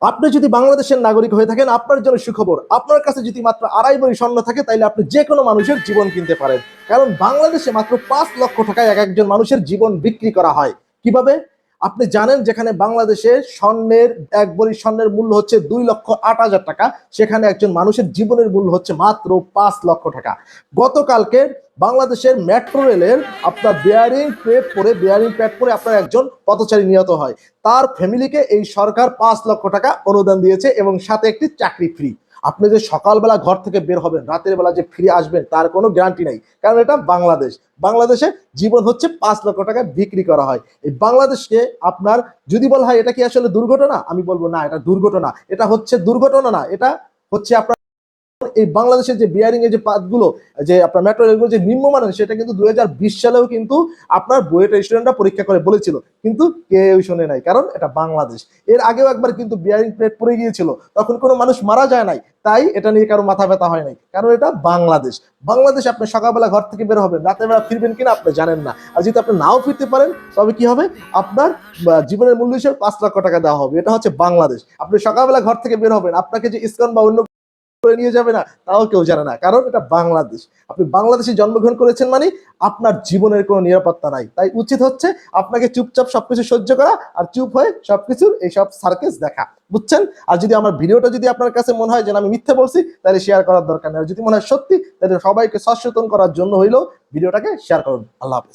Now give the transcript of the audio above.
আপনি যদি বাংলাদেশের নাগরিক হয়ে থাকেন, আপনার জন্য সুখবর, আপনার কাছে যদি মাত্র 2.5 ভরি স্বর্ণ থাকে, তাইলে আপনি যে কোনো মানুষের জীবন কিনতে পারেন। কারণ বাংলাদেশে মাত্র 5 লক্ষ টাকায় এক একজন মানুষের জীবন বিক্রি করা হয়। কিভাবে? আপনি জানেন, যেখানে বাংলাদেশে স্বর্ণের 1 ভরি স্বর্ণের মূল্য হচ্ছে 2,08,000 টাকা, সেখানে একজন মানুষের জীবনের মূল্য হচ্ছে মাত্র 5 লক্ষ টাকা। গতকালকে বাংলাদেশের মেট্রো রেলের আপনার বেয়ারিং প্যাড পরে আপনার একজন পথচারী নিহত হয়। তার ফ্যামিলিকে এই সরকার 5 লক্ষ টাকা অনুদান দিয়েছে এবং সাথে একটি চাকরি ফ্রি। আপনি যে সকালবেলা ঘর থেকে বের হবেন, রাতের বেলা যে ফিরে আসবেন তার কোনো গ্যারান্টি নাই, কারণ এটা বাংলাদেশ। বাংলাদেশে জীবন হচ্ছে 5 লক্ষ টাকা বিক্রি করা হয়। এই বাংলাদেশকে আপনার যদি বলা হয় এটা কি আসলে দুর্ঘটনা, আমি বলবো না, এটা দুর্ঘটনা। এটা হচ্ছে দুর্ঘটনা না, এটা হচ্ছে আপনার এই বাংলাদেশের যে বিয়ারিং এর যে পাতগুলো, যে আপনার মেট্রো রেলগুলো যে নিম্নমানের, সেটা কিন্তু 2020 সালেও কিন্তু আপনার বুয়েট স্টুডেন্টরা পরীক্ষা করে বলেছিল, কিন্তু কেউ শুনে নাই, কারণ এটা বাংলাদেশ। এর আগেও একবার কিন্তু বিয়ারিং প্লেট পড়ে গিয়েছিল, তখন কোনো মানুষ মারা যায় নাই, তাই এটা নিয়ে কারো মাথা ব্যথা হয় নাই, কারণ এটা বাংলাদেশ। বাংলাদেশ আপনি সকালবেলা ঘর থেকে বের হবেন, রাতের বেলা ফিরবেন কিনা আপনি জানেন না। আর যদি আপনি নাও ফিরতে পারেন, তবে কি হবে, আপনার জীবনের মূল্য হিসেবে 5 লক্ষ টাকা দেওয়া হবে। এটা হচ্ছে বাংলাদেশ। আপনি সকালবেলা ঘর থেকে বের হবেন, আপনাকে যে ইসকন বা অন্য করে নিয়ে যাবে না তাও কেউ জানে না, কারণ এটা বাংলাদেশ। আপনি বাংলাদেশে জন্মগ্রহণ করেছেন মানে আপনার জীবনের কোনো নিরাপত্তা নাই। তাই উচিত হচ্ছে আপনাকে চুপচাপ সবকিছু সহ্য করা আর চুপ হয়ে সবকিছুর এইসব সার্কেস দেখা, বুঝছেন? আর যদি আমার ভিডিওটা যদি আপনার কাছে মনে হয় যে আমি মিথ্যে বলছি, তাহলে শেয়ার করার দরকার নেই। আর যদি মনে হয় সত্যি, তাহলে সবাইকে সচেতন করার জন্য হইলেও ভিডিওটাকে শেয়ার করুন। আল্লাহ হাফেজ।